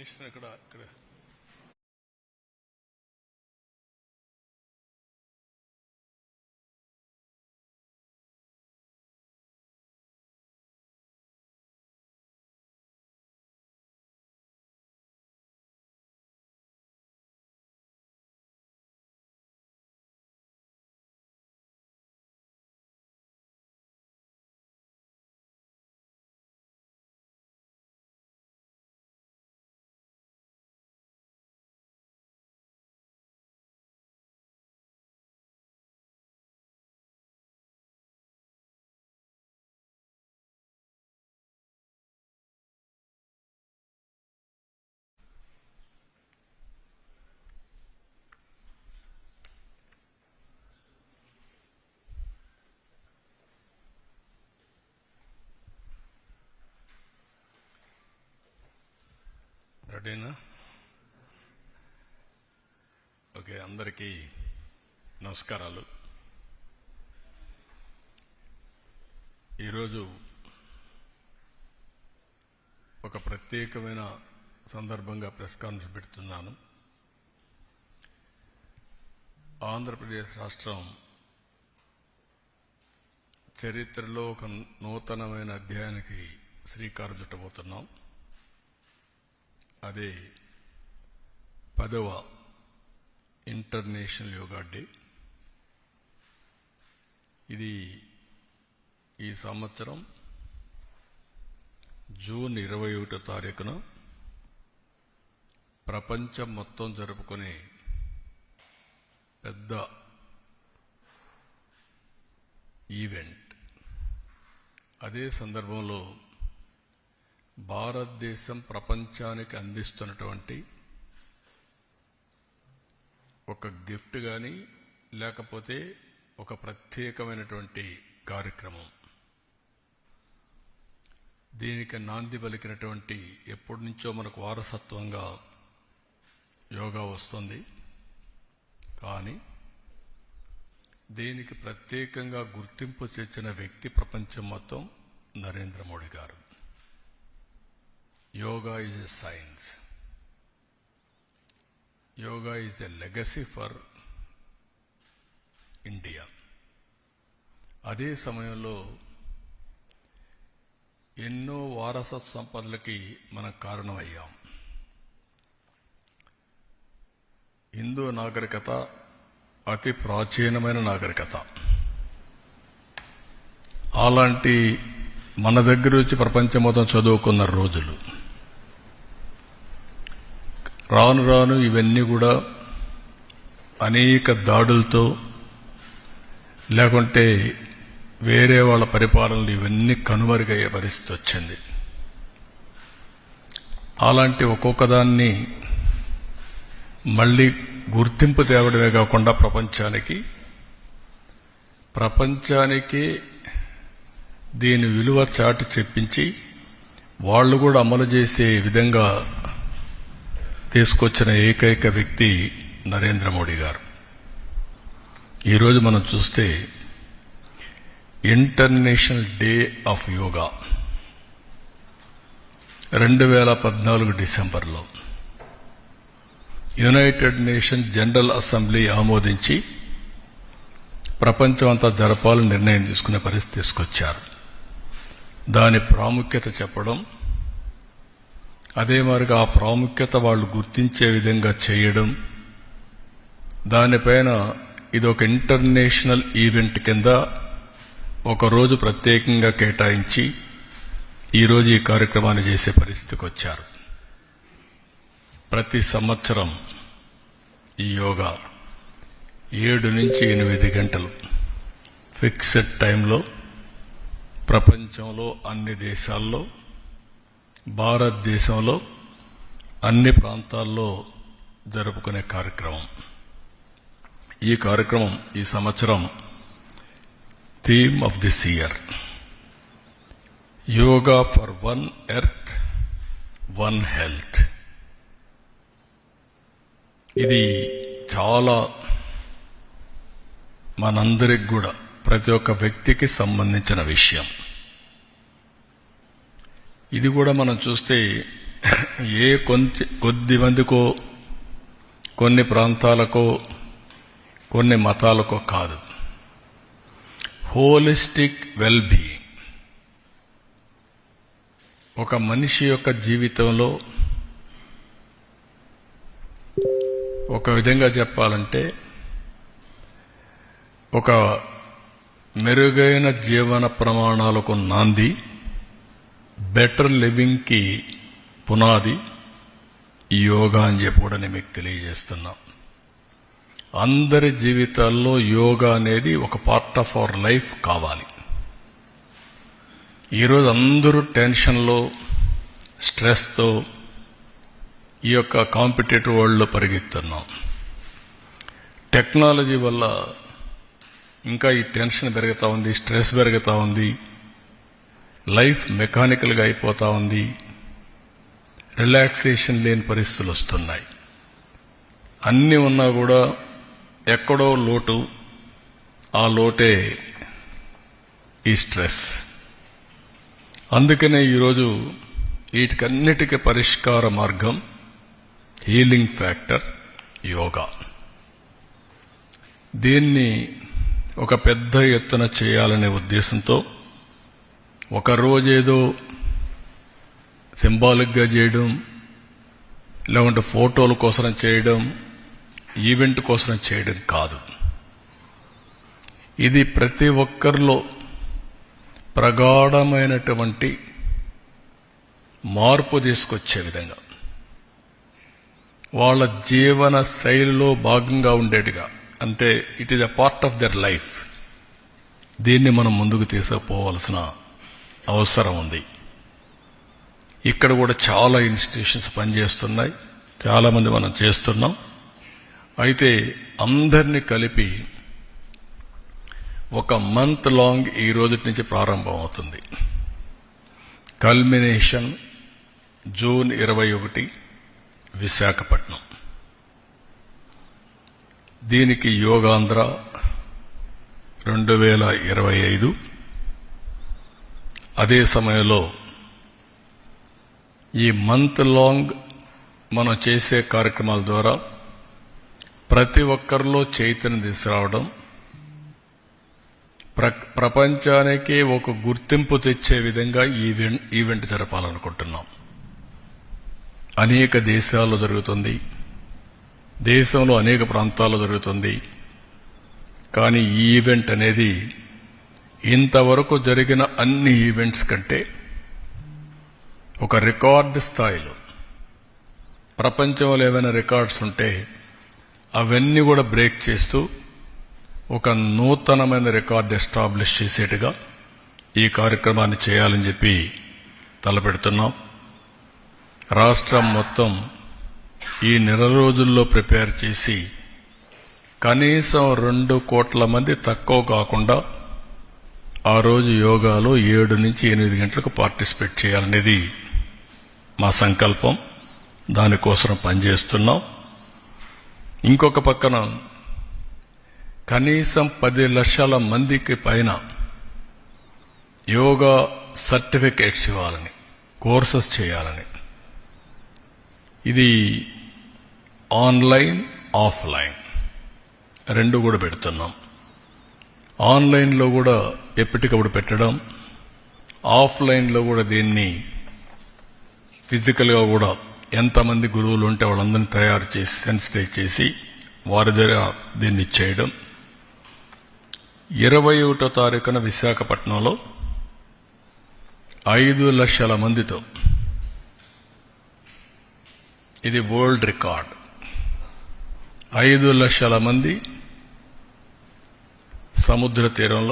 Minister ఇక్కడ రెడీనా? Okay, అందరికీ నమస్కారాలు. ఈరోజు ఒక ప్రత్యేకమైన సందర్భంగా ప్రెస్ కాన్ఫరెన్స్ పెడుతున్నాను. ఆంధ్రప్రదేశ్ రాష్ట్రం చరిత్రలో ఒక నూతనమైన అధ్యాయానికి శ్రీకారం చుట్టబోతున్నాం. అదే 10వ ఇంటర్నేషనల్ యోగా డే. ఇది ఈ సంవత్సరం జూన్ 21వ తారీఖున ప్రపంచం మొత్తం జరుపుకునే పెద్ద ఈవెంట్. అదే సందర్భంలో భారతదేశం ప్రపంచానికి అందిస్తున్నటువంటి ఒక గిఫ్ట్ కానీ లేకపోతే ఒక ప్రత్యేకమైనటువంటి కార్యక్రమం. దీనికి నాంది పలికినటువంటి ఎప్పటి నుంచో మనకు వారసత్వంగా యోగా వస్తుంది. కానీ దీనికి ప్రత్యేకంగా గుర్తింపు తెచ్చిన వ్యక్తి ప్రపంచం మొత్తం నరేంద్ర మోడీ గారు. Yoga is a science. Yoga is a legacy for India. అదే సమయంలో ఎన్నో వారసత్వ సంపదలకి మనం కారణమయ్యాం. హిందూ నాగరికత అతి ప్రాచీనమైన నాగరికత. అలాంటి మన దగ్గర వచ్చి ప్రపంచం మొత్తం చదువుకున్న రోజులు. రాను రాను ఇవన్నీ కూడా అనేక దాడులతో లేకుంటే వేరే వాళ్ళ పరిపాలనలు ఇవన్నీ కనుమరుగయ్యే పరిస్థితి వచ్చింది. అలాంటి ఒక్కొక్క దాన్ని మళ్ళీ గుర్తింపు తేవడమే కాకుండా ప్రపంచానికి దీని విలువ చాటి చెప్పించి వాళ్ళు కూడా అమలు చేసే విధంగా తీసుకొచ్చిన ఏకైక వ్యక్తి నరేంద్ర మోడీ గారు. ఈరోజు మనం చూస్తే ఇంటర్నేషనల్ డే ఆఫ్ యోగా 2014 డిసెంబర్లో యునైటెడ్ నేషన్ జనరల్ అసెంబ్లీ ఆమోదించి ప్రపంచం అంతా జరపాలని నిర్ణయం తీసుకునే పరిస్థితి తీసుకొచ్చారు. దాని ప్రాముఖ్యత చెప్పడం, అదే మరిగా ఆ ప్రాముఖ్యత వాళ్ళు గుర్తించే విధంగా చేయడం, దానిపైన ఇదొక ఇంటర్నేషనల్ ఈవెంట్ కింద ఒకరోజు ప్రత్యేకంగా కేటాయించి ఈరోజు ఈ కార్యక్రమాన్ని చేసే పరిస్థితికి వచ్చారు. ప్రతి సంవత్సరం ఈ యోగా 7 నుంచి 8 గంటలు ఫిక్స్డ్ టైంలో ప్రపంచంలో అన్ని దేశాల్లో, భారతదేశంలో అన్ని ప్రాంతాల్లో జరుపుకునే కార్యక్రమం. ఈ కార్యక్రమం ఈ సంవత్సరం theme of this year yoga for one earth one health. ఇది చాలా మనందరికి కూడా ప్రతి ఒక్క వ్యక్తికి సంబంధించిన విషయం. ఇది కూడా మనం చూస్తే కొద్ది మందికో, కొన్ని ప్రాంతాలకో, కొన్ని మతాలకో కాదు. హోలిస్టిక్ వెల్ బీయింగ్ ఒక మనిషి యొక్క జీవితంలో ఒక విధంగా చెప్పాలంటే ఒక మెరుగైన జీవన ప్రమాణాలకు నాంది, బెటర్ లివింగ్కి పునాది ఈ యోగా అని చెప్పి కూడా నేను మీకు తెలియజేస్తున్నా. అందరి జీవితాల్లో యోగా అనేది ఒక పార్ట్ ఆఫ్ అవర్ లైఫ్ కావాలి. ఈరోజు అందరూ టెన్షన్లో, స్ట్రెస్తో ఈ యొక్క కాంపిటేటివ్ వరల్డ్లో పరిగెత్తున్నాం. టెక్నాలజీ వల్ల ఇంకా ఈ టెన్షన్ పెరుగుతూ ఉంది, స్ట్రెస్ పెరుగుతూ ఉంది, లైఫ్ మెకానికల్గా అయిపోతూ ఉంది, రిలాక్సేషన్ లేని పరిస్థితులు వస్తున్నాయి. అన్నీ ఉన్నా కూడా ఎక్కడో లోటు, ఆ లోటే ఈ స్ట్రెస్. అందుకనే ఈరోజు వీటికన్నిటికీ పరిష్కార మార్గం, హీలింగ్ ఫ్యాక్టర్ యోగా. దీన్ని ఒక పెద్ద ఎత్తున చేయాలనే ఉద్దేశంతో ఒక రోజేదో సింబాలిక్గా చేయడం, లేకుంటే ఫోటోల కోసం చేయడం, ఈవెంట్ కోసం చేయడం కాదు. ఇది ప్రతి ఒక్కరిలో ప్రగాఢమైనటువంటి మార్పు తీసుకొచ్చే విధంగా, వాళ్ళ జీవన శైలిలో భాగంగా ఉండేట్టుగా, అంటే it is a part of their life. దీన్ని మనం ముందుకు తీసుకుపోవాల్సిన అవసరం ఉంది. ఇక్కడ కూడా చాలా ఇన్స్టిట్యూషన్స్ పనిచేస్తున్నాయి, చాలామంది మనం చేస్తున్నాం. అయితే అందరినీ కలిపి ఒక మంత్ లాంగ్ ఈ రోజు నుంచి ప్రారంభం అవుతుంది. Culmination June 21 Visakhapatnam. దీనికి యోగాంధ్ర 2025. అదే సమయంలో ఈ మంత్ లాంగ్ మనం చేసే కార్యక్రమాల ద్వారా ప్రతి ఒక్కరిలో చైతన్యం తీసుకురావడం, ప్రపంచానికి ఒక గుర్తింపు తెచ్చే విధంగా ఈవెంట్ జరపాలనుకుంటున్నాం. అనేక దేశాల్లో జరుగుతుంది, దేశంలో అనేక ప్రాంతాల్లో జరుగుతుంది. కానీ ఈ ఈవెంట్ అనేది ఇంతవరకు జరిగిన అన్ని ఈవెంట్స్ కంటే ఒక రికార్డు స్థాయిలో, ప్రపంచంలో ఏమైనా రికార్డ్స్ ఉంటే అవన్నీ కూడా బ్రేక్ చేస్తూ ఒక నూతనమైన రికార్డు ఎస్టాబ్లిష్ చేసేట్టుగా ఈ కార్యక్రమాన్ని చేయాలని చెప్పి తలపెడుతున్నాం. రాష్ట్రం మొత్తం ఈ నెల రోజుల్లో ప్రిపేర్ చేసి కనీసం 2 కోట్ల మంది తక్కువ కాకుండా ఆ రోజు యోగాలో 7 నుంచి 8 గంటలకు పార్టిసిపేట్ చేయాలనేది మా సంకల్పం. దానికోసం పనిచేస్తున్నాం. ఇంకొక పక్కన కనీసం 10 లక్షల మందికి పైన యోగా సర్టిఫికేట్స్ ఇవ్వాలని, కోర్సెస్ చేయాలని. ఇది ఆన్లైన్, ఆఫ్లైన్ 2 కూడా పెడుతున్నాం. ఆన్లైన్లో కూడా ఎప్పటికప్పుడు పెట్టడం, ఆఫ్లైన్లో కూడా దీన్ని ఫిజికల్గా కూడా ఎంతమంది గురువులు ఉంటే వాళ్ళందరినీ తయారు చేసి సెన్సిటైజ్ చేసి వారి దగ్గర దీన్ని చేయడం. 21వ తారీఖున విశాఖపట్నంలో 5 లక్షల మందితో, ఇది వరల్డ్ రికార్డ్. 5 లక్షల మంది సముద్ర తీరంలో